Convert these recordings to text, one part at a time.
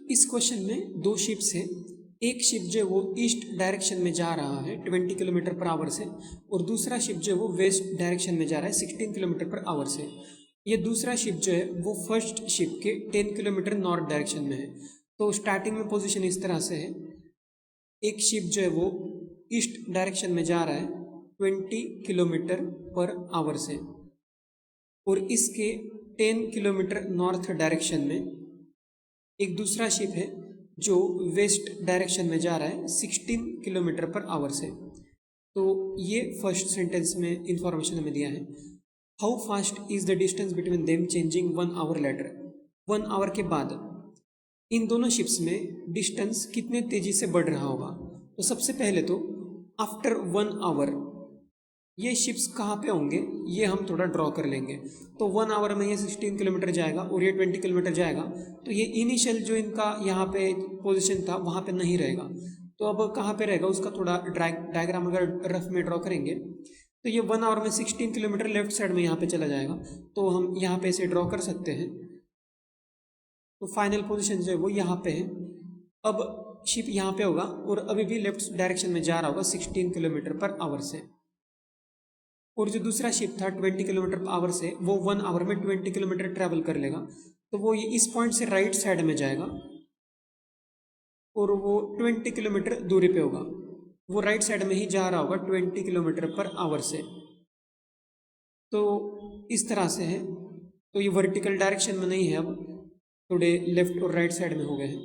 इस क्वेश्चन में दो शिप्स है। एक शिप जो है वो ईस्ट डायरेक्शन में जा रहा है 20 किलोमीटर पर आवर से, और दूसरा शिप जो है वो वेस्ट डायरेक्शन में जा रहा है 16 किलोमीटर पर आवर से। ये दूसरा शिप जो है वो फर्स्ट शिप के 10 किलोमीटर नॉर्थ डायरेक्शन में है। तो स्टार्टिंग में पोजीशन इस तरह से है। एक शिप जो है वो ईस्ट डायरेक्शन में जा रहा है 20 किलोमीटर पर आवर से, और इसके 10 किलोमीटर नॉर्थ डायरेक्शन में एक दूसरा शिप है जो वेस्ट डायरेक्शन में जा रहा है 16 किलोमीटर पर आवर से। तो ये फर्स्ट सेंटेंस में इंफॉर्मेशन हमें दिया है। How fast is the distance between them changing 1 hour later. 1 hour के बाद इन दोनों शिप्स में डिस्टेंस कितने तेजी से बढ़ रहा होगा। तो सबसे पहले तो आफ्टर 1 आवर ये शिप्स कहाँ पे होंगे ये हम थोड़ा ड्रॉ कर लेंगे। तो 1 आवर में ये 16 किलोमीटर जाएगा और ये 20 किलोमीटर जाएगा, तो ये इनिशियल जो इनका यहाँ पे पोजीशन था वहाँ पे नहीं रहेगा। तो अब कहाँ पे रहेगा उसका थोड़ा डायग्राम अगर रफ में ड्रॉ करेंगे तो ये 1 आवर में 16 किलोमीटर लेफ्ट साइड में यहाँ पे चला जाएगा। तो हम यहाँ पे इसे ड्रॉ कर सकते हैं। तो फाइनल पोजीशन जो है वो यहाँ पे है। अब शिप यहाँ पे होगा और अभी भी लेफ्ट डायरेक्शन में जा रहा होगा 16 किलोमीटर पर आवर से। और जो दूसरा शिप था 20 किलोमीटर पर आवर से, वो 1 आवर में 20 किलोमीटर ट्रैवल कर लेगा। तो वो ये इस पॉइंट से राइट साइड में जाएगा और वो 20 किलोमीटर दूरी पे होगा। वो राइट साइड में ही जा रहा होगा 20 किलोमीटर पर आवर से। तो इस तरह से है। तो ये वर्टिकल डायरेक्शन में नहीं है, अब थोड़े लेफ्ट और राइट साइड में हो गए हैं।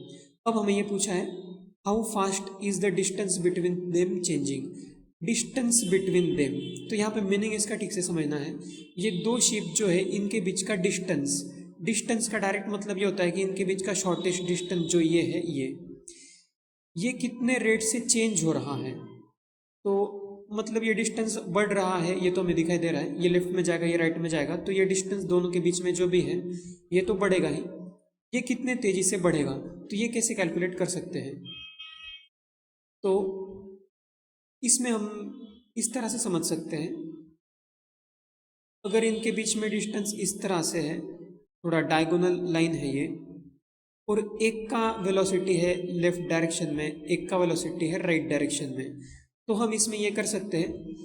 अब हमें ये पूछा है how fast is the distance between them changing. Distance between them, तो यहाँ पे मीनिंग इसका ठीक से समझना है। ये दो शिप जो है इनके बीच का डिस्टेंस, डिस्टेंस का डायरेक्ट मतलब ये होता है कि इनके बीच का शॉर्टेस्ट डिस्टेंस जो ये है ये कितने रेट से चेंज हो रहा है। तो मतलब ये डिस्टेंस बढ़ रहा है, ये तो हमें दिखाई दे रहा है। ये लेफ्ट में जाएगा, ये राइट में जाएगा, तो ये डिस्टेंस दोनों के बीच में जो भी है ये तो बढ़ेगा ही। ये कितने तेजी से बढ़ेगा, तो ये कैसे कैलकुलेट कर सकते हैं। तो इसमें हम इस तरह से समझ सकते हैं। अगर इनके बीच में डिस्टेंस इस तरह से है, थोड़ा डायगोनल लाइन है ये, और एक का वेलोसिटी है लेफ्ट डायरेक्शन में, एक का वेलोसिटी है राइट डायरेक्शन में, तो हम इसमें ये कर सकते हैं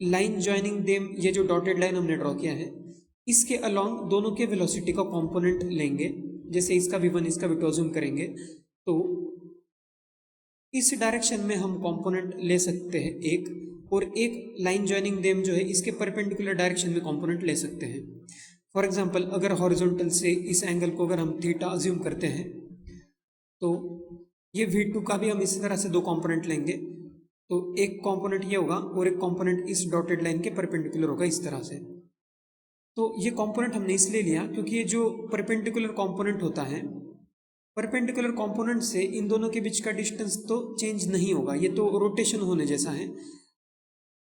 लाइन ज्वाइनिंग देम, ये जो डॉटेड लाइन हमने ड्रॉ किया है इसके अलोंग दोनों के वेलोसिटी का कंपोनेंट लेंगे। जैसे इसका v1 इसका v2 अज्यूम करेंगे, तो इस डायरेक्शन में हम कंपोनेंट ले सकते हैं एक, और एक लाइन ज्वाइनिंग देम जो है इसके परपेंडिकुलर डायरेक्शन में कंपोनेंट ले सकते हैं। फॉर एग्जांपल अगर हॉरिजॉन्टल से इस एंगल को अगर हम थीटा अज्यूम करते हैं, तो ये v2 का भी हम इसी तरह से दो कंपोनेंट लेंगे। तो एक कंपोनेंट ये होगा और एक कंपोनेंट इस डॉटेड लाइन के परपेंडिकुलर होगा इस तरह से। तो ये कंपोनेंट हमने इसलिए लिया क्योंकि ये जो परपेंडिकुलर कंपोनेंट होता है, परपेंडिकुलर कंपोनेंट से इन दोनों के बीच का डिस्टेंस तो चेंज नहीं होगा, ये तो रोटेशन होने जैसा है।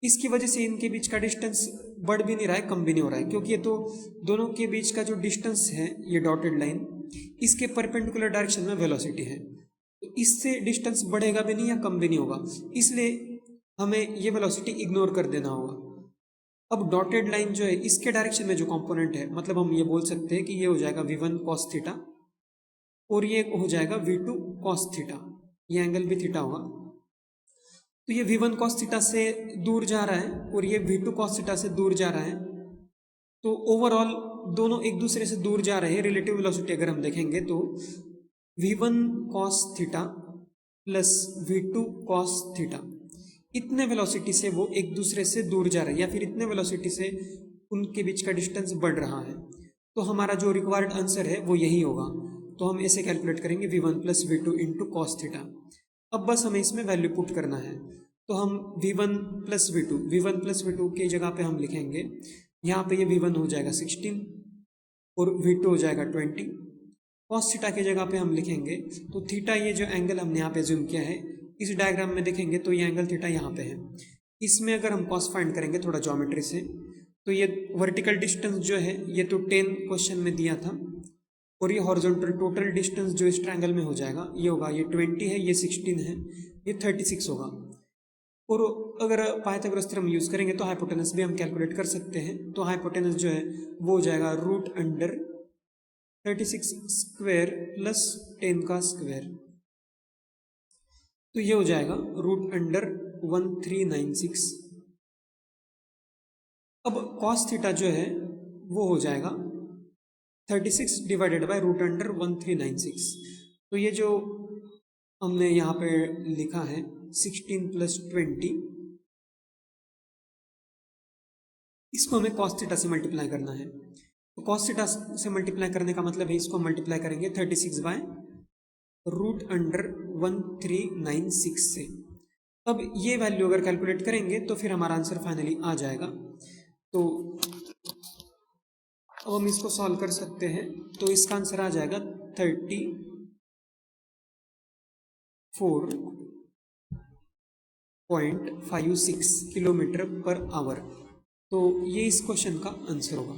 इसकी वजह से इनके बीच का डिस्टेंस बढ़ भी नहीं रहा है, कम भी नहीं हो रहा है, क्योंकि ये तो दोनों के बीच का जो डिस्टेंस है ये डॉटेड लाइन, इसके परपेंडिकुलर डायरेक्शन में वेलोसिटी है। तो इससे डिस्टेंस बढ़ेगा भी नहीं या कम भी नहीं होगा, इसलिए हमें ये वेलोसिटी इग्नोर कर देना होगा। अब डॉटेड लाइन जो है इसके डायरेक्शन में जो कंपोनेंट है, मतलब हम ये बोल सकते हैं कि ये हो जाएगा v1 cos थीटा और ये हो जाएगा v2 cos थीटा, ये एंगल भी थीटा होगा। तो ये v1 cos थीटा से दूर जा रहा है और ये v2 cos थीटा से दूर जा रहा है। तो ओवरऑल दोनों एक दूसरे से दूर जा रहे हैं। रिलेटिव वेलोसिटी अगर हम देखेंगे तो v1 cos theta plus v2 cos theta, इतने वेलोसिटी से वो एक दूसरे से दूर जा रहे हैं, या फिर इतने वेलोसिटी से उनके बीच का डिस्टेंस बढ़ रहा है। तो हमारा जो रिक्वायर्ड आंसर है वो यही होगा। तो हम ऐसे कैलकुलेट करेंगे v1 plus v2 into cos theta. अब बस हमें इसमें वैल्यू पुट करना है। तो हम v1 प्लस v2 की जगह पे हम लिखेंगे, यहाँ पे ये v1 हो जाएगा 16 और v2 हो जाएगा 20। कॉस थीटा की जगह पे हम लिखेंगे, तो थीटा ये जो एंगल हमने यहाँ पे जूम किया है इस डायग्राम में देखेंगे तो ये एंगल थीटा यहाँ पे है। इसमें अगर हम कॉस फाइंड करेंगे थोड़ा ज्योमेट्री से, तो ये वर्टिकल डिस्टेंस जो है ये तो 10 क्वेश्चन में दिया था, और ये हॉरिजॉन्टल टोटल डिस्टेंस जो इस ट्रायंगल में हो जाएगा ये होगा, ये 20 है, ये 16 है, ये 36 होगा। और अगर पाइथागोरस थ्योरम यूज़ करेंगे तो हाइपोटेनस भी हम कैलकुलेट कर सकते हैं। तो हाइपोटेनस जो है वो हो जाएगा √√2 36 स्क्वायर प्लस 10 का स्क्वायर, तो ये हो जाएगा √1396। अब कॉस थीटा जो है वो हो जाएगा 36 डिवाइडेड बाय √1396। तो ये जो हमने यहाँ पे लिखा है 16 + 20, इसको हमें कॉस थीटा से मल्टीप्लाई करना है। तो कॉस थीटा से मल्टीप्लाई करने का मतलब है इसको मल्टीप्लाई करेंगे 36 बाय √1396 से। अब ये वैल्यू अगर कैलकुलेट करेंगे तो फिर हमारा आंसर फाइनली आ जाएगा। तो अब हम इसको सॉल्व कर सकते हैं, तो इसका आंसर आ जाएगा 34.56 किलोमीटर पर आवर। तो ये इस क्वेश्चन का आंसर होगा।